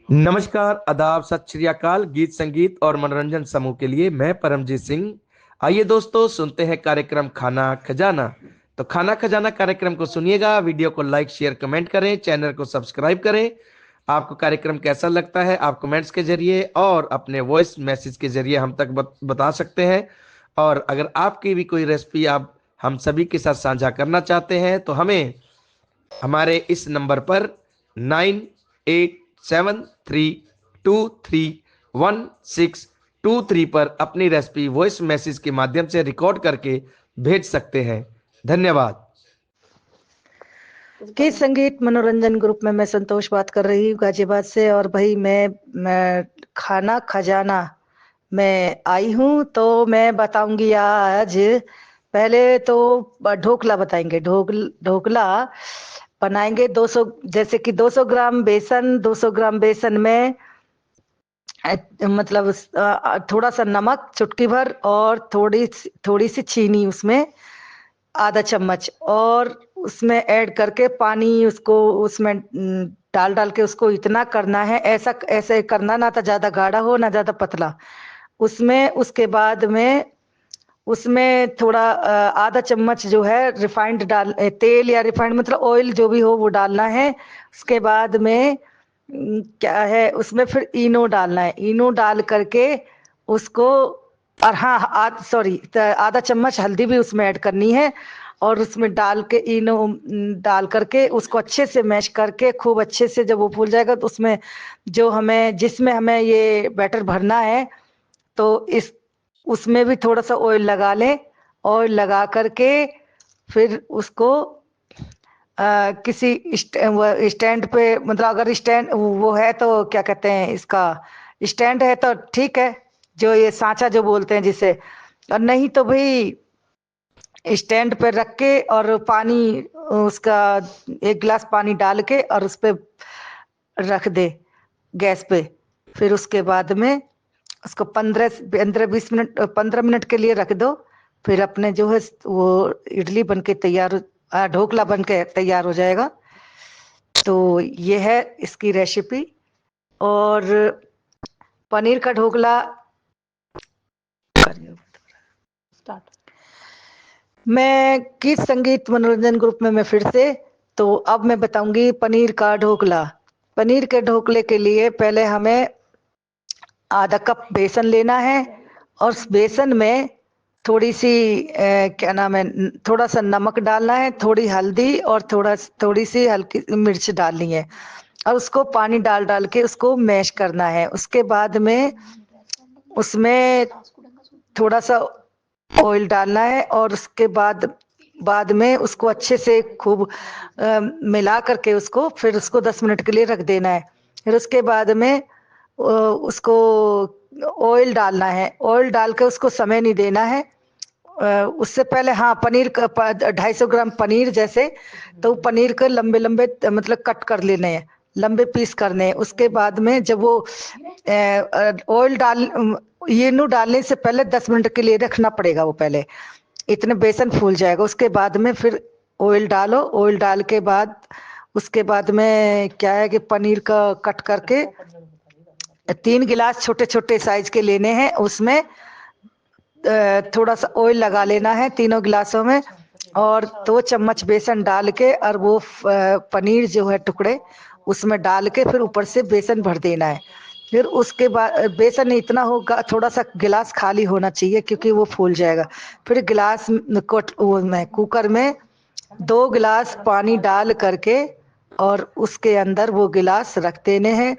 नमस्कार, आदाब, सत श्री अकाल। गीत संगीत और मनोरंजन समूह के लिए मैं परमजीत सिंह। आइए दोस्तों, सुनते हैं कार्यक्रम खाना खजाना। तो खाना खजाना कार्यक्रम को सुनिएगा, वीडियो को लाइक शेयर कमेंट करें, चैनल को सब्सक्राइब करें। आपको कार्यक्रम कैसा लगता है आप कमेंट्स के जरिए और अपने वॉइस मैसेज के जरिए हम तक बता सकते हैं। और अगर आपकी भी कोई रेसिपी आप हम सभी के साथ साझा करना चाहते हैं तो हमें हमारे इस नंबर पर 9873231623 पर अपनी रेसिपी वॉइस मैसेज के माध्यम से रिकॉर्ड करके भेज सकते हैं। धन्यवाद। गीत संगीत मनोरंजन ग्रुप में मैं संतोष बात कर रही हूँ गाजियाबाद से। और भाई मैं खाना खजाना में आई हूँ, तो मैं बताऊंगी आज। पहले तो ढोकला बताएंगे। ढोकला बनाएंगे 200, जैसे कि 200 ग्राम बेसन। 200 ग्राम बेसन में मतलब थोड़ा सा नमक चुटकी भर और थोड़ी सी चीनी, उसमें आधा चम्मच, और उसमें ऐड करके पानी उसको उसमें डाल डाल के उसको इतना करना है, ऐसा ऐसे करना, ना तो ज्यादा गाढ़ा हो ना ज्यादा पतला। उसमें उसके बाद में उसमें थोड़ा आधा चम्मच जो है रिफाइंड तेल या रिफाइंड मतलब ऑयल जो भी हो वो डालना है। उसके बाद में क्या है, उसमें फिर इनो डालना है। इनो डाल करके उसको, और हाँ सॉरी, आधा चम्मच हल्दी भी उसमें ऐड करनी है। और उसमें डाल के इनो डाल करके उसको अच्छे से मैश करके खूब अच्छे से जब वो फूल जाएगा तो उसमें जिसमें हमें ये बैटर भरना है, तो इस उसमें भी थोड़ा सा ऑयल लगा लें। ऑयल लगा करके फिर उसको किसी स्टैंड पे, मतलब अगर स्टैंड वो है तो क्या कहते हैं इसका, स्टैंड है तो ठीक है, जो ये सांचा जो बोलते हैं जिसे। और नहीं तो भाई स्टैंड पे रख के और पानी उसका 1 गिलास पानी डाल के और उस पे रख दे गैस पे। फिर उसके बाद में उसको 15-20 मिनट 15 मिनट के लिए रख दो। फिर अपने जो है वो इडली बन के तैयार, ढोकला बन के तैयार हो जाएगा। तो ये है इसकी रेसिपी। और पनीर का ढोकला स्टार्ट। मैं गीत संगीत मनोरंजन ग्रुप में मैं फिर से, तो अब मैं बताऊंगी पनीर का ढोकला। पनीर के ढोकले के लिए पहले हमें आधा कप बेसन लेना है, और उस बेसन में थोड़ी सी क्या नाम है, थोड़ा सा नमक डालना है, थोड़ी हल्दी और थोड़ी सी हल्की मिर्च डालनी है। और उसको पानी डाल डाल के उसको मैश करना है। उसके बाद में उसमें थोड़ा सा ऑयल डालना है, और उसके बाद में उसको अच्छे से खूब मिला करके उसको फिर उसको 10 मिनट के लिए रख देना है। फिर उसके बाद में उसको ऑयल डालना है। ऑयल डाल के उसको समय नहीं देना है। उससे पहले हाँ, पनीर का 250 ग्राम पनीर जैसे, तो पनीर को लंबे लंबे मतलब कट कर लेने हैं, लंबे पीस करने हैं। उसके बाद में जब वो ऑयल ये नू डालने से पहले 10 मिनट के लिए रखना पड़ेगा वो पहले, इतने बेसन फूल जाएगा। उसके बाद में फिर ऑयल डालो। ऑयल डाल के बाद उसके बाद में क्या है कि पनीर का कट करके 3 गिलास छोटे छोटे साइज के लेने हैं। उसमें थोड़ा सा ऑयल लगा लेना है तीनों गिलासों में, और 2 चम्मच बेसन डाल के और वो पनीर जो है टुकड़े उसमें डाल के फिर ऊपर से बेसन भर देना है। फिर उसके बाद बेसन इतना होगा, थोड़ा सा गिलास खाली होना चाहिए क्योंकि वो फूल जाएगा। फिर गिलास में कुकर में 2 गिलास पानी डाल करके और उसके अंदर वो गिलास रख देने हैं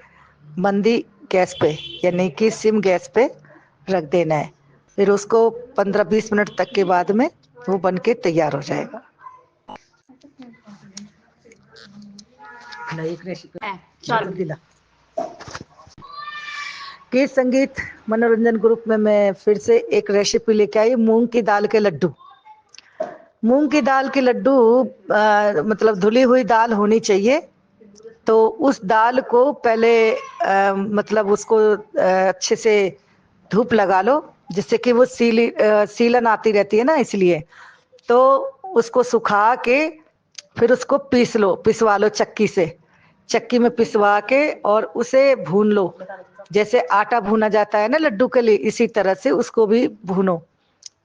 मंदी गैस पे, यानी कि सिम गैस पे रख देना है। फिर उसको 15-20 मिनट तक के बाद में वो बन के तैयार हो जाएगा। गीत संगीत मनोरंजन ग्रुप में मैं फिर से एक रेसिपी लेके आई, मूंग की दाल के लड्डू। मूंग की दाल के लड्डू मतलब धुली हुई दाल होनी चाहिए। तो उस दाल को पहले मतलब उसको अच्छे से धूप लगा लो, जिससे कि वो सीलन आती रहती है ना, इसलिए। तो उसको सुखा के फिर उसको पिसवा लो चक्की से। चक्की में पिसवा के और उसे भून लो, जैसे आटा भूना जाता है ना लड्डू के लिए, इसी तरह से उसको भी भूनो।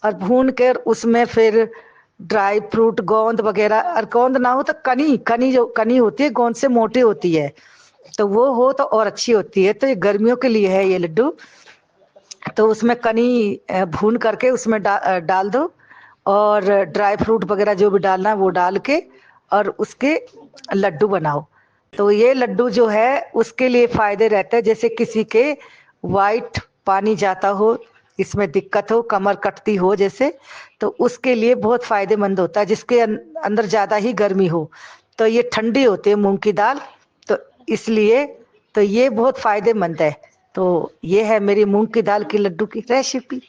और भून कर उसमें फिर ड्राई फ्रूट, गोंद वगैरह, और गोंद ना हो तो कनी, कनी जो कनी होती है गोंद से मोटी होती है, तो वो हो तो और अच्छी होती है। तो ये गर्मियों के लिए है ये लड्डू। तो उसमें कनी भून करके उसमें डाल दो, और ड्राई फ्रूट वगैरह जो भी डालना है वो डाल के, और उसके लड्डू बनाओ। तो ये लड्डू जो है उसके लिए फायदे रहते हैं, जैसे किसी के वाइट पानी जाता हो, इसमें दिक्कत हो, कमर कटती हो जैसे, तो उसके लिए बहुत फायदेमंद होता है। जिसके अंदर ज्यादा ही गर्मी हो, तो ये ठंडी होती है मूंग की दाल, तो इसलिए तो ये बहुत फायदेमंद है। तो ये है मेरी मूंग की दाल की लड्डू की रेसिपी।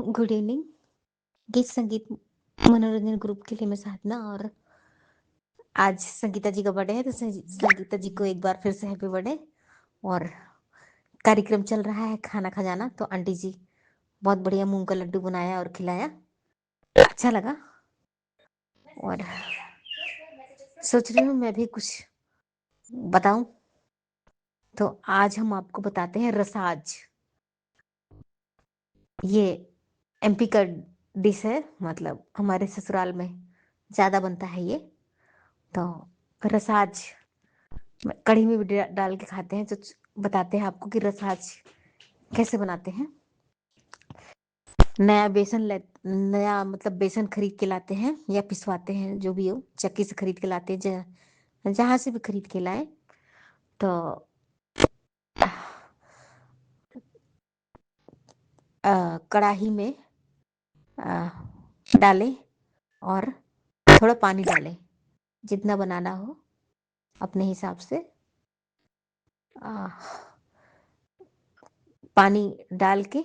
Good evening. गीत संगीत मनोरंजन ग्रुप के लिए मैं साधना, और आज संगीता जी का बर्थडे है, तो संगीता जी को एक बार फिर से हैप्पी बर्थडे। और कार्यक्रम चल रहा है खाना खजाना, तो आंटी जी बहुत बढ़िया मूंग का लड्डू बनाया और खिलाया, अच्छा लगा। और सोच रही हूँ मैं भी कुछ बताऊं, तो आज हम आपको बताते हैं रसाज। ये एमपी का डिश है, मतलब हमारे ससुराल में ज्यादा बनता है ये। तो रसाज कढ़ी में भी डाल के खाते हैं, तो बताते हैं आपको कि रसाज कैसे बनाते हैं। नया मतलब बेसन खरीद के लाते हैं या पिसवाते हैं, जो भी हो, चक्की से खरीद के लाते हैं, जहां से भी खरीद के लाए। तो कढ़ाई में डालें और थोड़ा पानी डालें, जितना बनाना हो अपने हिसाब से। पानी डाल के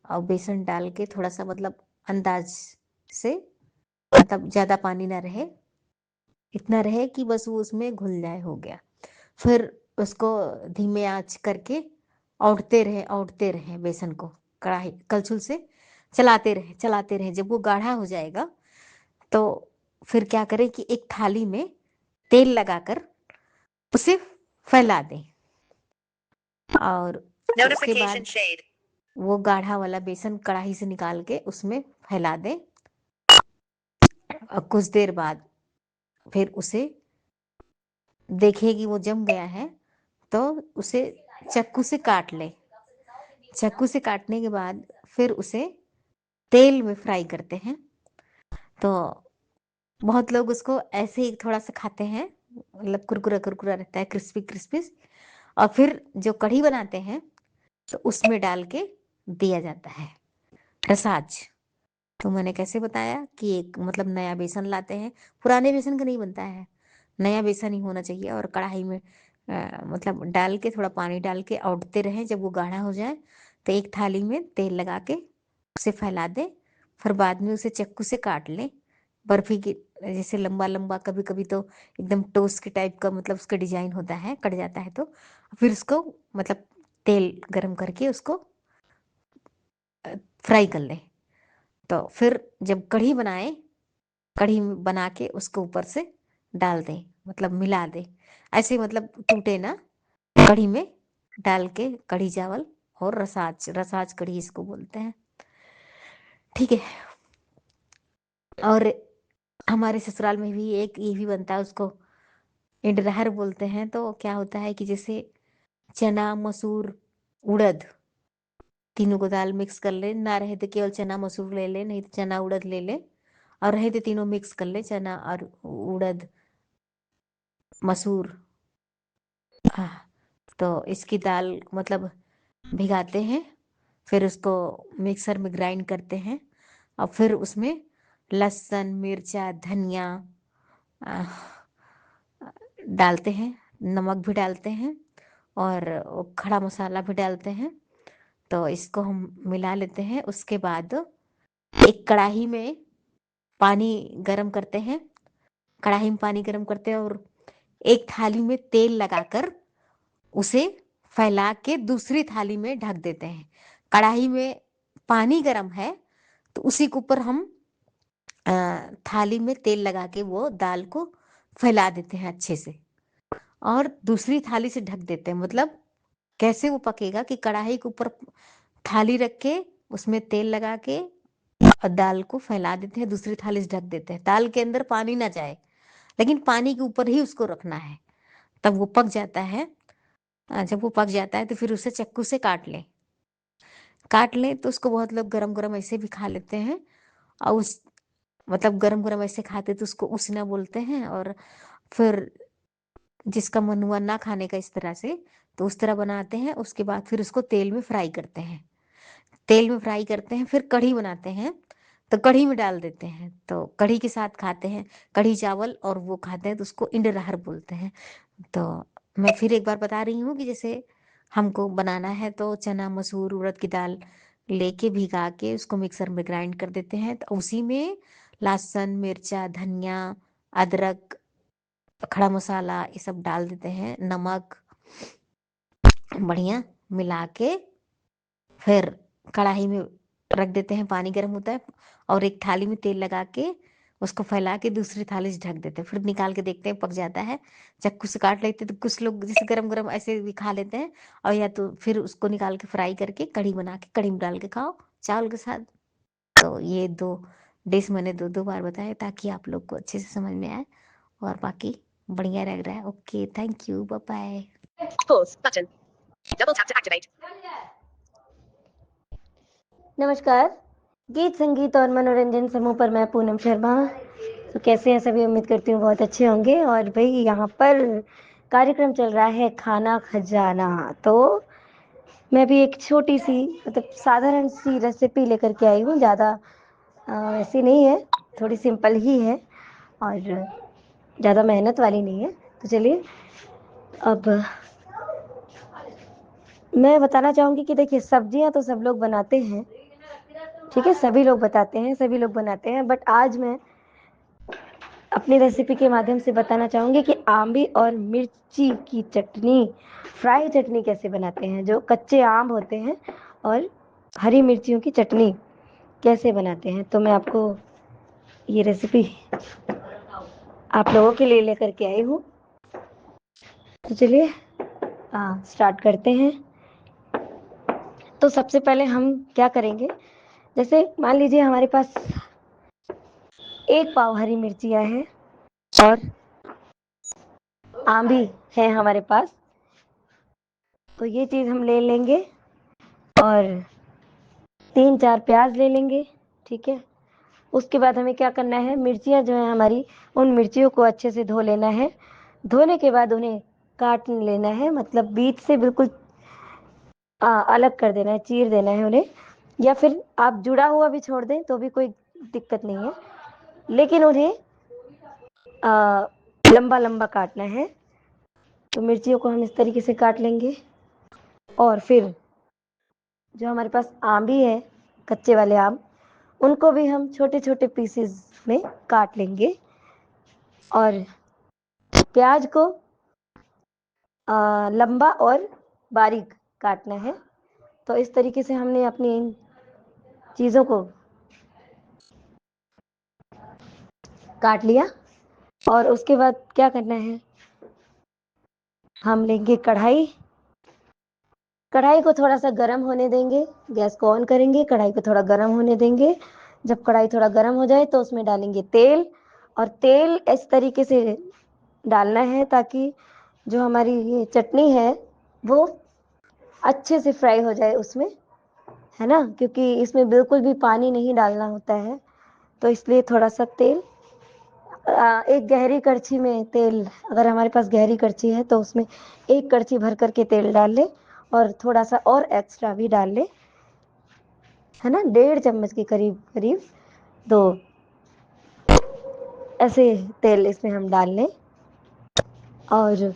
और बेसन डाल के थोड़ा सा, मतलब अंदाज से, मतलब ज्यादा पानी ना रहे, इतना रहे कि बस वो उसमें घुल जाए, हो गया। फिर उसको धीमे आंच करके औटते रहे बेसन को, कढ़ाई कलछुल से चलाते रहे। जब वो गाढ़ा हो जाएगा तो फिर क्या करें कि एक थाली में तेल लगाकर उसे फैला दें, और उसके बाद वो गाढ़ा वाला बेसन कढ़ाई से निकाल के उसमें फैला दें। और कुछ देर बाद फिर उसे देखिए कि वो जम गया है, तो उसे चाकू से काट ले। चाकू से काटने के बाद फिर उसे तेल में फ्राई करते हैं। तो बहुत लोग उसको ऐसे ही थोड़ा सा खाते हैं, मतलब कुरकुरा कुरकुरा रहता है, क्रिस्पी क्रिस्पी। और फिर जो कढ़ी बनाते हैं तो उसमें डाल के दिया जाता है रसाज। तो मैंने कैसे बताया कि एक मतलब नया बेसन लाते हैं, पुराने बेसन का नहीं बनता है, नया बेसन ही होना चाहिए। और कढ़ाई में मतलब डाल के थोड़ा पानी डाल के औटते रहें, जब वो गाढ़ा हो जाए तो एक थाली में तेल लगा के उसे फैला दें। फिर बाद में उसे चाकू से काट लें, बर्फी की जैसे लंबा लंबा, कभी कभी तो एकदम टोस्ट के टाइप का, मतलब उसका डिजाइन होता है, कट जाता है। तो फिर उसको मतलब तेल गरम करके उसको फ्राई कर लें। तो फिर जब कढ़ी बना के उसको ऊपर से डाल दें, मतलब मिला दें, ऐसे मतलब टूटे ना। कढ़ी में डाल के कढ़ी चावल और रसाज कढ़ी इसको बोलते हैं, ठीक है। और हमारे ससुराल में भी एक ये भी बनता है, उसको इंडरहर बोलते हैं। तो क्या होता है कि जैसे चना, मसूर, उड़द, तीनों को दाल मिक्स कर ले, ना रहे तो केवल चना मसूर ले ले, नहीं तो चना उड़द ले ले, और रहे तो तीनों मिक्स कर ले, चना और उड़द, मसूर। तो इसकी दाल मतलब भिगाते हैं, फिर उसको मिक्सर में ग्राइंड करते हैं, और फिर उसमें लहसुन, मिर्चा, धनिया डालते हैं, नमक भी डालते हैं, और खड़ा मसाला भी डालते हैं। तो इसको हम मिला लेते हैं। उसके बाद एक कढ़ाई में पानी गरम करते हैं, कढ़ाई में पानी गरम करते हैं, और एक थाली में तेल लगाकर उसे फैला के दूसरी थाली में ढक देते हैं। कढ़ाई में पानी गर्म है तो उसी के ऊपर हम थाली में तेल लगा के वो दाल को फैला देते हैं अच्छे से, और दूसरी थाली से ढक देते हैं। मतलब कैसे वो पकेगा कि कढ़ाई के ऊपर थाली रख के उसमें तेल लगा के और दाल को फैला देते हैं, दूसरी थाली से ढक देते हैं। दाल के अंदर पानी ना जाए, लेकिन पानी के ऊपर ही उसको रखना है, तब वो पक जाता है। जब वो पक जाता है तो फिर उसे चक्कू से काट लें तो उसको बहुत लोग गरम गरम ऐसे भी खा लेते हैं। और उस मतलब गरम गरम ऐसे खाते तो उसको उसना बोलते हैं। और फिर जिसका मन हुआ ना खाने का इस तरह से, तो उस तरह बनाते हैं। उसके बाद फिर उसको तेल में फ्राई करते हैं, फिर कढ़ी बनाते हैं तो कढ़ी में डाल देते हैं, तो कढ़ी के साथ खाते हैं। कढ़ी चावल और वो खाते हैं तो उसको इंडरहर बोलते हैं। तो मैं फिर एक बार बता रही हूँ कि जैसे हमको बनाना है तो चना मसूर उड़द की दाल लेके भिगा के उसको मिक्सर में ग्राइंड कर देते हैं, तो उसी में लहसुन मिर्चा धनिया अदरक खड़ा मसाला ये सब डाल देते हैं, नमक बढ़िया मिला के फिर कढ़ाई में रख देते हैं। पानी गर्म होता है और एक थाली में तेल लगा के उसको फैला के दूसरी थाली से ढक देते हैं। फिर निकाल के देखते हैं पक जाता है, चाकू से काट लेते हैं। तो कुछ लोग जैसे गरम गरम ऐसे भी खा लेते हैं, और या तो फिर उसको निकाल के फ्राई करके कढ़ी बना के कढ़ी में डाल के खाओ चावल के साथ। तो ये 2 डिश मैंने 2-2 बार बताया ताकि आप लोग को अच्छे से समझ में आए, और बाकी बढ़िया लग रहा है। Okay, thank you, bye bye. Pause button. Double tap to activate. नमस्कार, गीत संगीत और मनोरंजन समूह पर मैं पूनम शर्मा। तो कैसे हैं सभी? उम्मीद करती हूँ बहुत अच्छे होंगे। और भाई यहाँ पर कार्यक्रम चल रहा है खाना खजाना। तो मैं भी एक छोटी सी मतलब साधारण सी रेसिपी लेकर के आई हूँ। ज़्यादा ऐसी नहीं है, थोड़ी सिंपल ही है और ज़्यादा मेहनत वाली नहीं है। तो चलिए अब मैं बताना चाहूँगी कि देखिए, सब्जियाँ तो सब लोग बनाते हैं, ठीक है, सभी लोग बनाते हैं। बट आज मैं अपनी रेसिपी के माध्यम से बताना चाहूँगी कि आंबी और मिर्ची की चटनी, फ्राई चटनी कैसे बनाते हैं। जो कच्चे आम होते हैं और हरी मिर्चियों की चटनी कैसे बनाते हैं। तो मैं आपको ये रेसिपी आप लोगों के लिए लेकर के आई हूँ। तो चलिए स्टार्ट करते हैं। तो सबसे पहले हम क्या करेंगे, जैसे मान लीजिए हमारे पास 1 पाव हरी मिर्चियाँ हैं और आम भी है हमारे पास। तो ये चीज़ हम ले लेंगे और 3-4 प्याज ले लेंगे, ठीक है। उसके बाद हमें क्या करना है, मिर्चियाँ जो हैं हमारी, उन मिर्चियों को अच्छे से धो लेना है। धोने के बाद उन्हें काट लेना है, मतलब बीच से बिल्कुल अलग कर देना है, चीर देना है उन्हें। या फिर आप जुड़ा हुआ भी छोड़ दें तो भी कोई दिक्कत नहीं है, लेकिन उन्हें लंबा लंबा काटना है। तो मिर्चियों को हम इस तरीके से काट लेंगे। और फिर जो हमारे पास आम भी है, कच्चे वाले आम, उनको भी हम छोटे छोटे पीसेस में काट लेंगे। और प्याज को लंबा और बारीक काटना है। तो इस तरीके से हमने अपनी इन चीज़ों को काट लिया। और उसके बाद क्या करना है, हम लेंगे कढ़ाई को थोड़ा सा गर्म होने देंगे। गैस को ऑन करेंगे, कढ़ाई को थोड़ा गर्म होने देंगे। जब कढ़ाई थोड़ा गर्म हो जाए तो उसमें डालेंगे तेल। और तेल इस तरीके से डालना है ताकि जो हमारी ये चटनी है वो अच्छे से फ्राई हो जाए उसमें, है ना, क्योंकि इसमें बिल्कुल भी पानी नहीं डालना होता है। तो इसलिए थोड़ा सा तेल, एक गहरी करछी में तेल, अगर हमारे पास गहरी करछी है तो उसमें 1 करछी भर करके तेल डाल ले और थोड़ा सा और एक्स्ट्रा भी डाल ले, है ना, 1.5 चम्मच के करीब करीब। तो ऐसे तेल इसमें हम डाल लें और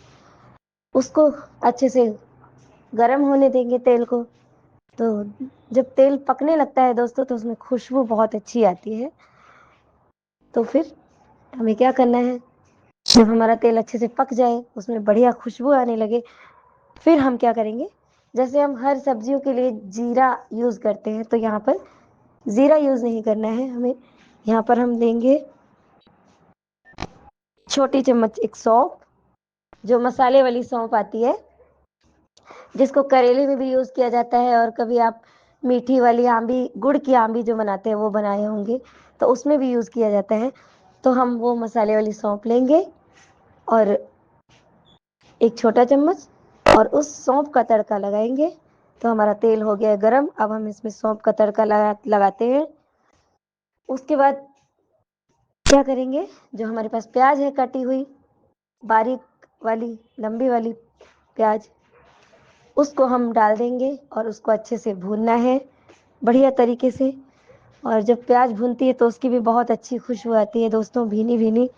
उसको अच्छे से गरम होने देंगे तेल को। तो जब तेल पकने लगता है दोस्तों तो उसमें खुशबू बहुत अच्छी आती है। तो फिर हमें क्या करना है, जब हमारा तेल अच्छे से पक जाए, उसमें बढ़िया खुशबू आने लगे, फिर हम क्या करेंगे, जैसे हम हर सब्जियों के लिए जीरा यूज करते हैं, तो यहाँ पर जीरा यूज नहीं करना है हमें। यहाँ पर हम लेंगे छोटी चम्मच एक सौंफ, जो मसाले वाली सौंफ आती है, जिसको करेले में भी यूज किया जाता है, और कभी आप मीठी वाली आंबी, गुड़ की आंबी जो बनाते हैं वो बनाए होंगे, तो उसमें भी यूज किया जाता है। तो हम वो मसाले वाली सौंफ लेंगे और एक छोटा चम्मच, और उस सौंफ का तड़का लगाएंगे। तो हमारा तेल हो गया है गरम। अब हम इसमें सौंफ का तड़का लगाते हैं। उसके बाद क्या करेंगे, जो हमारे पास प्याज है कटी हुई, बारीक वाली लंबी वाली प्याज, उसको हम डाल देंगे और उसको अच्छे से भूनना है बढ़िया तरीके से। और जब प्याज भूनती है तो उसकी भी बहुत अच्छी खुशबू आती है दोस्तों, भीनी भीनी।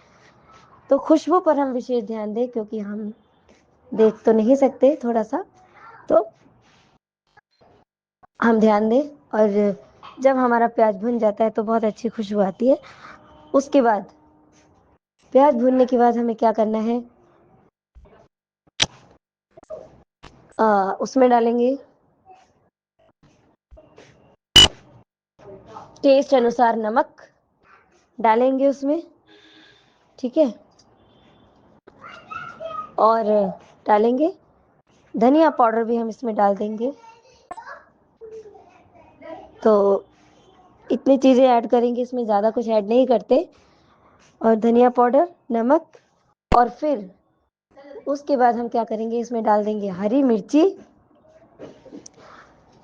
तो खुशबू पर हम विशेष ध्यान दें, क्योंकि हम देख तो नहीं सकते थोड़ा सा, तो हम ध्यान दें। और जब हमारा प्याज भुन जाता है तो बहुत अच्छी खुशबू आती है। उसके बाद प्याज भूनने के बाद हमें क्या करना है, उसमें डालेंगे टेस्ट अनुसार नमक डालेंगे उसमें, ठीक है। और डालेंगे धनिया पाउडर भी हम इसमें डाल देंगे। तो इतनी चीज़ें ऐड करेंगे, इसमें ज़्यादा कुछ ऐड नहीं करते। और धनिया पाउडर, नमक, और फिर उसके बाद हम क्या करेंगे, इसमें डाल देंगे हरी मिर्ची।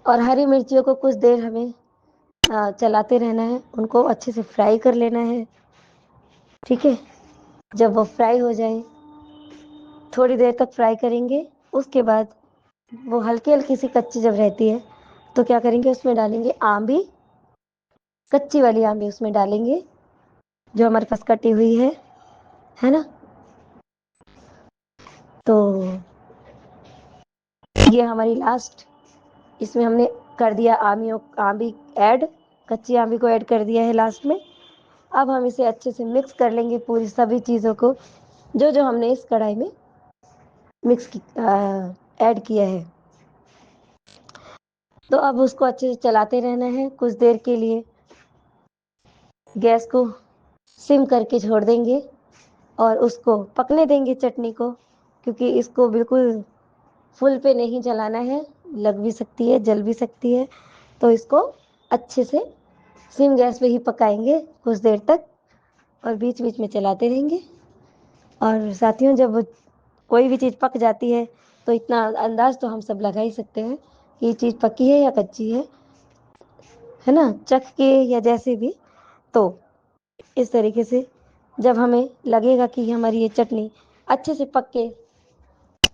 और हरी मिर्चियों को कुछ देर हमें चलाते रहना है, उनको अच्छे से फ्राई कर लेना है, ठीक है। जब वो फ्राई हो जाए, थोड़ी देर तक फ्राई करेंगे। उसके बाद वो हल्की हल्की सी कच्ची जब रहती है, तो क्या करेंगे, उसमें डालेंगे आंबी, कच्ची वाली आंबी उसमें डालेंगे, जो हमारे पास कटी हुई है ना। तो ये हमारी लास्ट, इसमें हमने कर दिया आंबी ऐड, कच्ची आंबी को ऐड कर दिया है लास्ट में। अब हम इसे अच्छे से मिक्स कर लेंगे, पूरी सभी चीज़ों को जो जो हमने इस कढ़ाई में ऐड किया है। तो अब उसको अच्छे से चलाते रहना है कुछ देर के लिए। गैस को सिम करके छोड़ देंगे और उसको पकने देंगे चटनी को, क्योंकि इसको बिल्कुल फुल पे नहीं जलाना है, लग भी सकती है, जल भी सकती है। तो इसको अच्छे से सिम गैस पे ही पकाएंगे कुछ देर तक, और बीच बीच में चलाते रहेंगे। और साथियों, जब कोई भी चीज़ पक जाती है तो इतना अंदाज तो हम सब लगा ही सकते हैं कि ये चीज़ पकी है या कच्ची है ना, चख के या जैसे भी। तो इस तरीके से जब हमें लगेगा कि हमारी ये चटनी अच्छे से पक के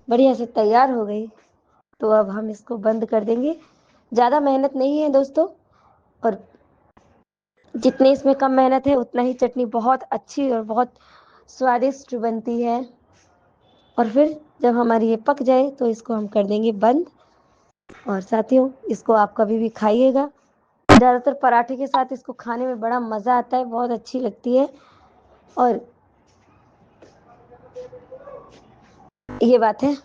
बढ़िया से तैयार हो गई, तो अब हम इसको बंद कर देंगे। ज़्यादा मेहनत नहीं है दोस्तों, और जितनी इसमें कम मेहनत है उतना ही चटनी बहुत अच्छी और बहुत स्वादिष्ट बनती है। और फिर जब हमारी ये पक जाए तो इसको हम कर देंगे बंद। और साथियों, इसको आप कभी भी खाइएगा, ज़्यादातर पराठे के साथ इसको खाने में बड़ा मज़ा आता है, बहुत अच्छी लगती है। और ये बात है,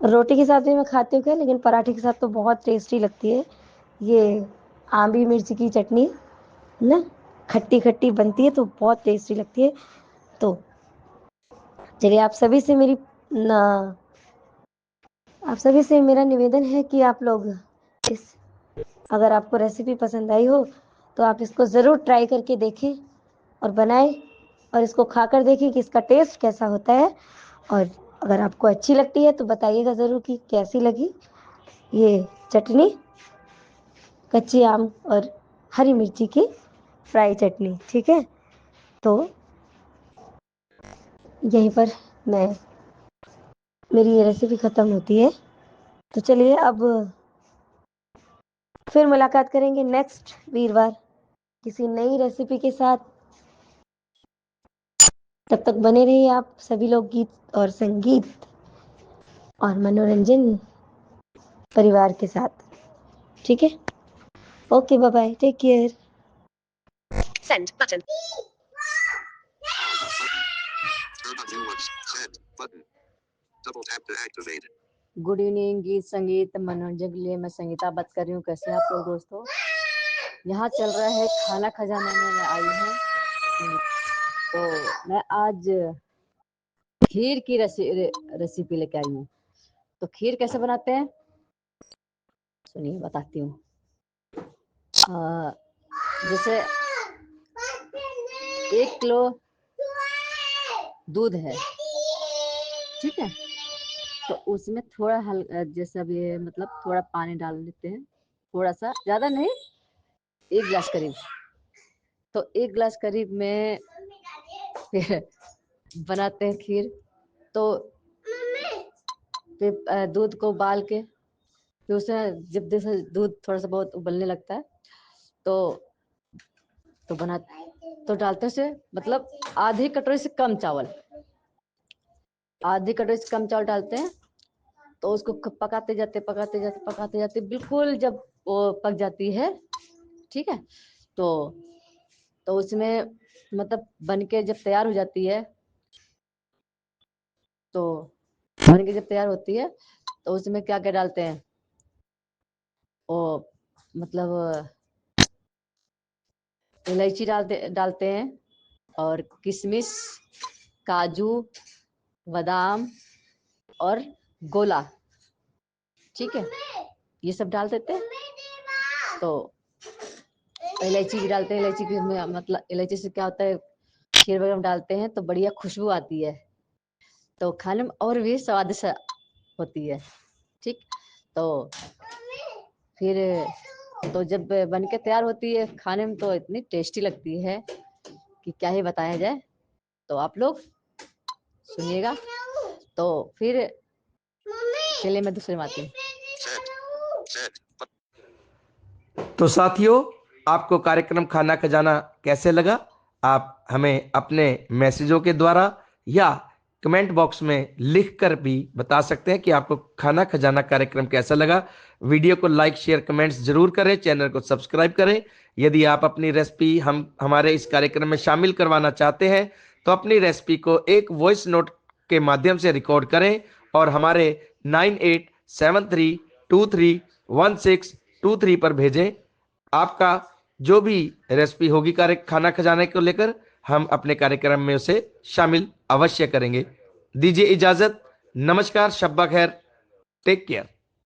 रोटी के साथ भी मैं खाती हूँ क्या, लेकिन पराठे के साथ तो बहुत टेस्टी लगती है ये आंबी मिर्च की चटनी ना, खट्टी खट्टी बनती है तो बहुत टेस्टी लगती है। तो चलिए, आप सभी से मेरा निवेदन है कि आप लोग इस अगर आपको रेसिपी पसंद आई हो तो आप इसको ज़रूर ट्राई करके देखें और बनाएं, और इसको खाकर देखें कि इसका टेस्ट कैसा होता है। और अगर आपको अच्छी लगती है तो बताइएगा ज़रूर कि कैसी लगी ये चटनी, कच्ची आम और हरी मिर्ची की फ्राई चटनी, ठीक है। तो यहीं पर मेरी ये रेसिपी ख़त्म होती है। तो चलिए, अब फिर मुलाकात करेंगे नेक्स्ट वीरवार किसी नई रेसिपी के साथ। तब तक बने रहिए आप सभी लोग गीत और संगीत और मनोरंजन परिवार के साथ, ठीक है। Okay, bye bye, take care. Send button. Turn on new ones. Send button. Double tap to activate. Good evening. गीत संगीत मनोरंजन के लिए मैं संगीता बात कर रही हूँ। कैसे हैं आप लोग दोस्तों? यहाँ चल रहा है खाना खजाना में मैं आई हूँ। तो मैं आज खीर की रेसिपी लेके आई हूँ। तो खीर कैसे बनाते हैं सुनिए बताती हूँ। जैसे 1 किलो दूध है, ठीक है, तो उसमें थोड़ा जैसे अब ये मतलब थोड़ा पानी डाल देते हैं, थोड़ा सा, ज्यादा नहीं, 1 गिलास करीब। तो 1 गिलास करीब में फिर बनाते हैं खीर। तो फिर दूध को उबाल के फिर उसमें जब जैसे दूध थोड़ा सा बहुत उबलने लगता है तो डालते हैं उसे, मतलब आधी कटोरी से कम चावल, आधी कटोरी से कम चावल डालते हैं। तो उसको पकाते जाते बिल्कुल जब वो पक जाती है, ठीक है, तो उसमें मतलब बन के जब तैयार हो जाती है, तो बन के जब तैयार होती है तो उसमें क्या क्या डालते हैं, वो मतलब इलायची डालते हैं, और किशमिश, काजू, बादाम और गोला, ठीक है, ये सब डाल देते हैं। तो इलायची भी डालते हैं। इलायची की मतलब इलायची से क्या होता है, खीर वगैरह में डालते हैं तो बढ़िया खुशबू आती है, तो खाने में और भी स्वादिष्ट होती है, ठीक। तो फिर तो जब बन के तैयार होती है खाने में तो इतनी टेस्टी लगती है कि क्या ही बताया जाए। तो आप लोग सुनिएगा। तो फिर चलिए मैं दूसरे में आती हूँ। तो साथियों, आपको कार्यक्रम खाना खजाना कैसे लगा? आप हमें अपने मैसेजों के द्वारा या कमेंट बॉक्स में लिखकर भी बता सकते हैं कि आपको खाना खजाना कार्यक्रम कैसा लगा। वीडियो को लाइक, शेयर, कमेंट्स जरूर करें, चैनल को सब्सक्राइब करें। यदि आप अपनी रेसिपी हमारे इस कार्यक्रम में शामिल करवाना चाहते हैं तो अपनी रेसिपी को एक वॉइस नोट के माध्यम से रिकॉर्ड करें और हमारे 9873231623 पर भेजें। आपका जो भी रेसिपी होगी खाना खजाने को लेकर, हम अपने कार्यक्रम में उसे शामिल अवश्य करेंगे। दीजिए इजाजत। नमस्कार, शब्बा खैर, टेक केयर।